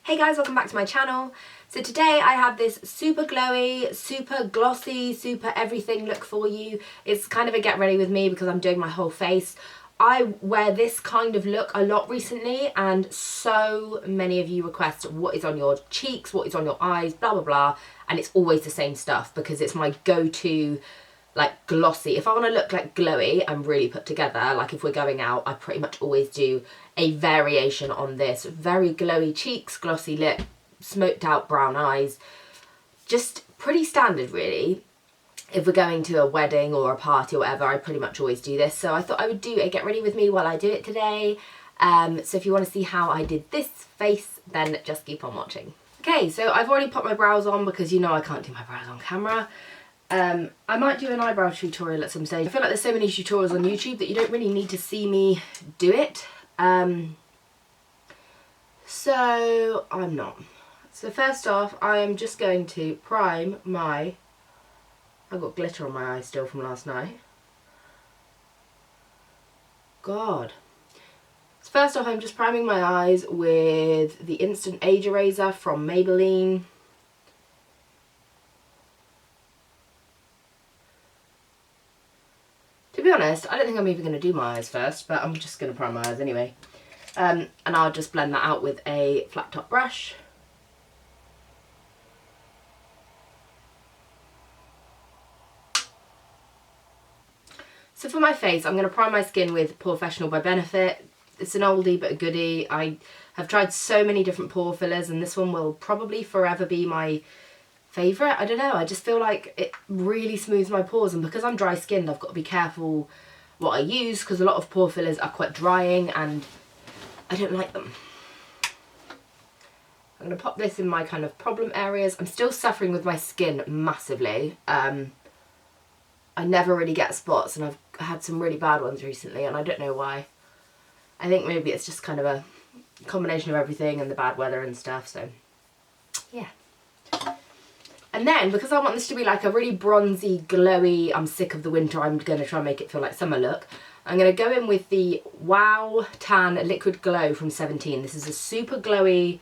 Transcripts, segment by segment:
Hey guys, welcome back to my channel. So today I have this super glowy, super glossy, super everything look for you. It's kind of a get ready with me because I'm doing my whole face. I wear this kind of look a lot recently and so many of you request what is on your cheeks, what is on your eyes, blah blah blah, and it's always the same stuff because it's my go-to like glossy. If I want to look like glowy and really put together, like if we're going out, I pretty much always do a variation on this. Very glowy cheeks, glossy lip, smoked out brown eyes. Just pretty standard really. If we're going to a wedding or a party or whatever, I pretty much always do this. So I thought I would do a get ready with me while I do it today. So if you want to see how I did this face, then just keep on watching. Okay, so I've already put my brows on because you know I can't do my brows on camera. I might do an eyebrow tutorial at some stage. I feel like there's so many tutorials on YouTube that you don't really need to see me do it. So I'm not. So first off, I am just going to prime my... I've got glitter on my eyes still from last night. God. So first off, I'm just priming my eyes with the Instant Age Eraser from Maybeline. To be honest, I don't think I'm even going to do my eyes first, but I'm just going to prime my eyes anyway. And I'll just blend that out with a flat top brush. So for my face, I'm going to prime my skin with Porefessional by Benefit. It's an oldie but a goodie. I have tried so many different pore fillers and this one will probably forever be my favourite. I don't know, I just feel like it really smooths my pores, and because I'm dry skinned I've got to be careful what I use because a lot of pore fillers are quite drying and I don't like them. I'm going to pop this in my kind of problem areas. I'm still suffering with my skin massively. I never really get spots and I've had some really bad ones recently and I don't know why. I think maybe it's just kind of a combination of everything and the bad weather and stuff, so yeah. And then, because I want this to be like a really bronzy, glowy, I'm sick of the winter, I'm going to try and make it feel like summer look, I'm going to go in with the Wow Tan Liquid Glow from 17. This is a super glowy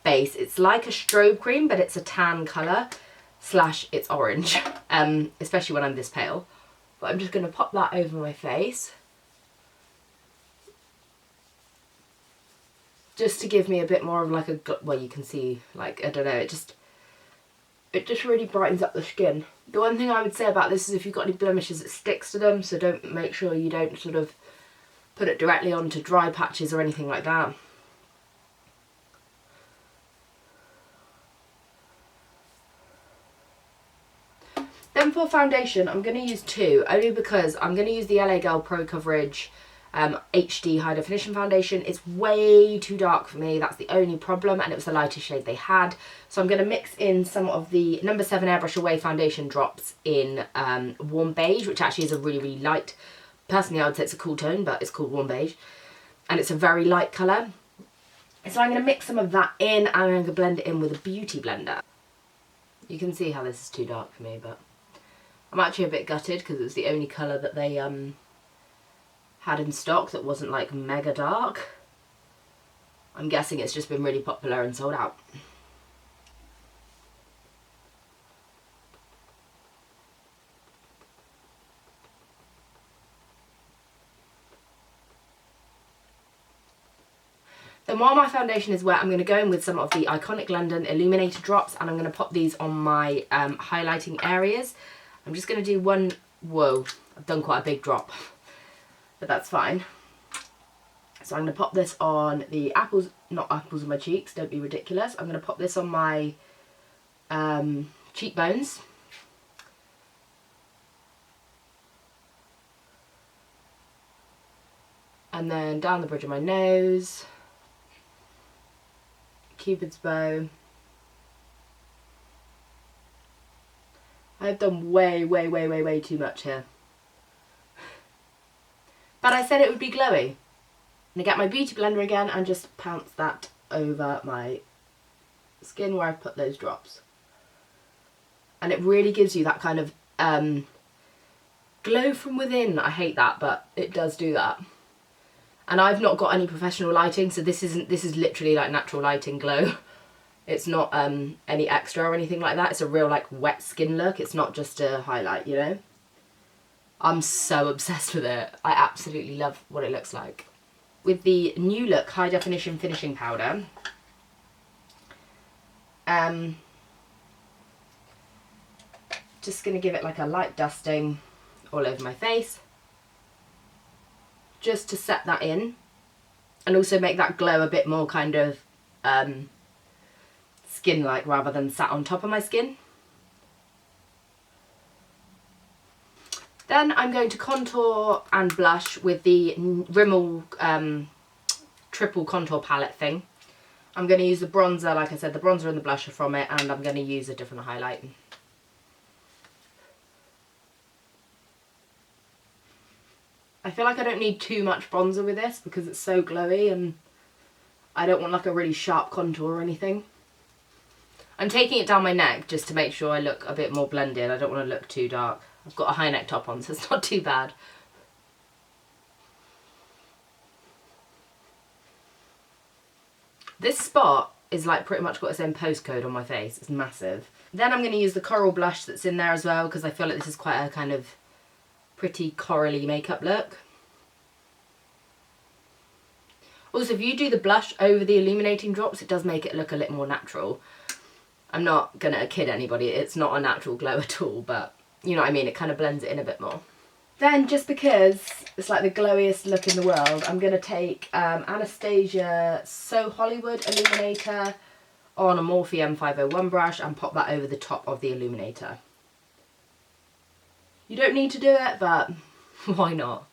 base. It's like a strobe cream, but it's a tan colour, / it's orange, especially when I'm this pale. But I'm just going to pop that over my face. Just to give me a bit more of like a, well, you can see, like, I don't know, it just really brightens up the skin. The one thing I would say about this is if you've got any blemishes, it sticks to them, so make sure you don't sort of put it directly onto dry patches or anything like that. Then for foundation, I'm going to use two, only because I'm going to use the LA Girl Pro Coverage HD High Definition Foundation. It's way too dark for me, that's the only problem, and it was the lightest shade they had. So I'm going to mix in some of the No7 Airbrush Away Foundation Drops in Warm Beige, which actually is a really, really light, personally I would say it's a cool tone, but it's called Warm Beige. And it's a very light colour. So I'm going to mix some of that in, and I'm going to blend it in with a beauty blender. You can see how this is too dark for me, but I'm actually a bit gutted because it was the only colour that they had in stock that wasn't like mega dark. I'm guessing it's just been really popular and sold out. Then while my foundation is wet, I'm going to go in with some of the Iconic London Illuminator drops and I'm going to pop these on my highlighting areas. I'm just going to do one, whoa, I've done quite a big drop. But that's fine. So I'm going to pop this on the apples, not apples of my cheeks, don't be ridiculous. I'm going to pop this on my cheekbones. And then down the bridge of my nose. Cupid's bow. I've done way too much here. But I said it would be glowy. I'm going to get my beauty blender again and just pounce that over my skin where I've put those drops. And it really gives you that kind of glow from within. I hate that, but it does do that. And I've not got any professional lighting, so this is literally like natural lighting glow. It's not any extra or anything like that. It's a real like wet skin look. It's not just a highlight, you know. I'm so obsessed with it. I absolutely love what it looks like. With the New Look High Definition Finishing Powder, just going to give it like a light dusting all over my face, just to set that in and also make that glow a bit more kind of skin-like rather than sat on top of my skin. Then I'm going to contour and blush with the Rimmel triple contour palette thing. I'm going to use the bronzer, like I said, the bronzer and the blusher from it, and I'm going to use a different highlight. I feel like I don't need too much bronzer with this because it's so glowy and I don't want like a really sharp contour or anything. I'm taking it down my neck just to make sure I look a bit more blended. I don't want to look too dark. I've got a high neck top on, so it's not too bad. This spot is like pretty much got its own postcode on my face. It's massive. Then I'm going to use the coral blush that's in there as well because I feel like this is quite a kind of pretty corally makeup look. Also, if you do the blush over the illuminating drops, it does make it look a little more natural. I'm not going to kid anybody, it's not a natural glow at all, but you know what I mean, it kind of blends it in a bit more. Then, just because it's like the glowiest look in the world, I'm going to take Anastasia So Hollywood Illuminator on a Morphe M501 brush and pop that over the top of the Illuminator. You don't need to do it, but why not?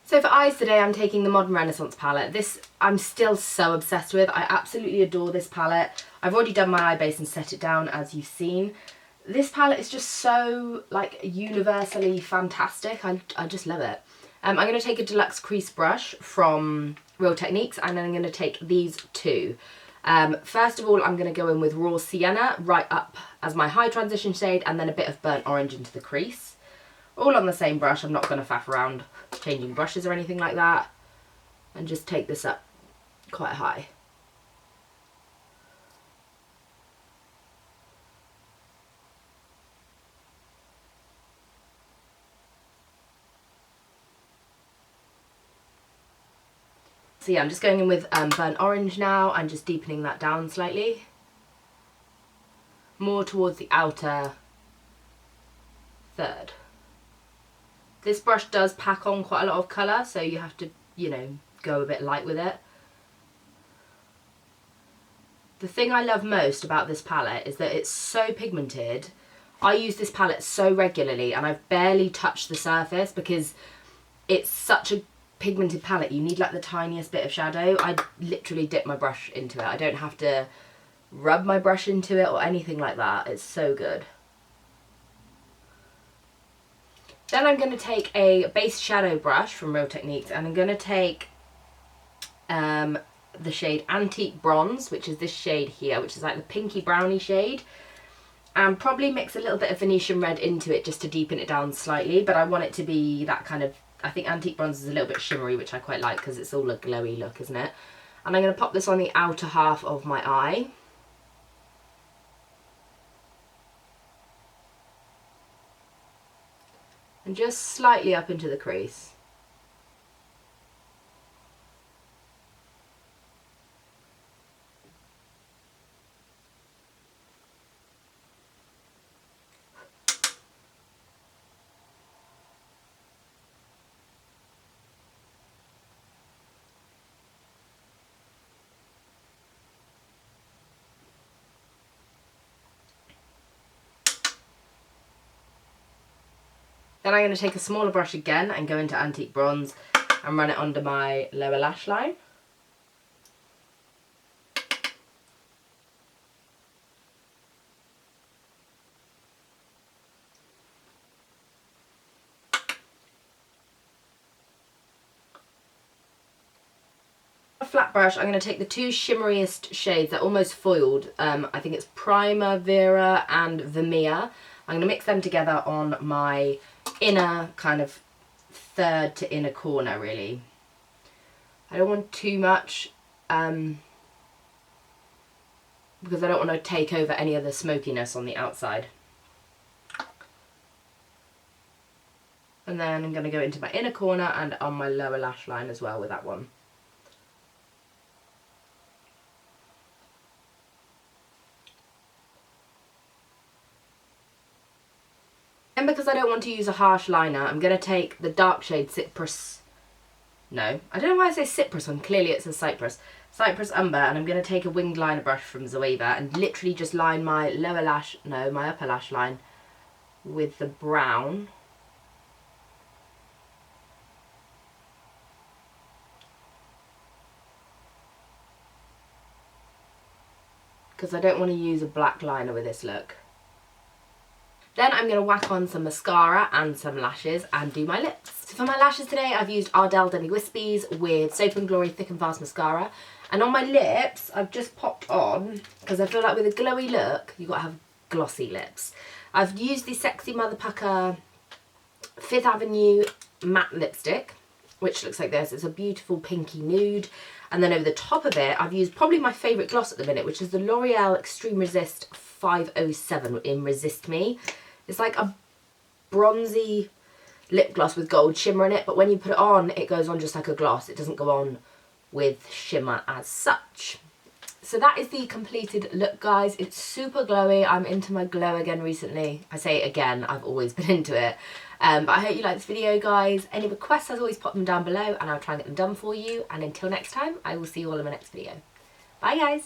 So for eyes today, I'm taking the Modern Renaissance palette. This I'm still so obsessed with. I absolutely adore this palette. I've already done my eye base and set it down, as you've seen. This palette is just so like universally fantastic. I just love it. I'm going to take a deluxe crease brush from Real Techniques, and then I'm going to take these two. First of all, I'm going to go in with Raw Sienna right up as my high transition shade, and then a bit of burnt orange into the crease. All on the same brush. I'm not going to faff around changing brushes or anything like that. And just take this up quite high. So yeah, I'm just going in with burnt orange now and just deepening that down slightly. More towards the outer third. This brush does pack on quite a lot of colour, so you have to, you know, go a bit light with it. The thing I love most about this palette is that it's so pigmented. I use this palette so regularly and I've barely touched the surface because it's such a pigmented palette. You need like the tiniest bit of shadow. I literally dip my brush into it. I don't have to rub my brush into it or anything like that. It's so good. Then I'm going to take a base shadow brush from Real Techniques and I'm going to take the shade Antique Bronze, which is this shade here, which is like the pinky brownie shade, and probably mix a little bit of Venetian red into it just to deepen it down slightly, but I want it to be that kind of, I think Antique Bronze is a little bit shimmery, which I quite like because it's all a glowy look, isn't it? And I'm going to pop this on the outer half of my eye. And just slightly up into the crease. Then I'm going to take a smaller brush again and go into Antique Bronze and run it under my lower lash line. A flat brush, I'm going to take the two shimmeriest shades, they're almost foiled. I think it's Primavera and Vermeer. I'm going to mix them together on my inner kind of third to inner corner really. I don't want too much because I don't want to take over any of the smokiness on the outside. And then I'm going to go into my inner corner and on my lower lash line as well with that one. And because I don't want to use a harsh liner, I'm going to take the dark shade Cypress. No, I don't know why I say Cypress when clearly it's a Cypress. Cypress Umber, and I'm going to take a winged liner brush from Zoeva and literally just line my my upper lash line with the brown. Because I don't want to use a black liner with this look. Then I'm going to whack on some mascara and some lashes and do my lips. So for my lashes today, I've used Ardell Demi Wispies with Soap & Glory Thick and Fast Mascara. And on my lips, I've just popped on, because I feel like with a glowy look, you've got to have glossy lips. I've used the Sexy Mother Pucker Fifth Avenue matte lipstick, which looks like this. It's a beautiful pinky nude. And then over the top of it, I've used probably my favourite gloss at the minute, which is the L'Oreal Extreme Resist 507 in Resist Me. It's like a bronzy lip gloss with gold shimmer in it, but when you put it on, it goes on just like a gloss. It doesn't go on with shimmer as such. So that is the completed look, guys. It's super glowy. I'm into my glow again recently. I say again, I've always been into it. But I hope you like this video, guys. Any requests, as always, pop them down below and I'll try and get them done for you. And until next time, I will see you all in my next video. Bye, guys.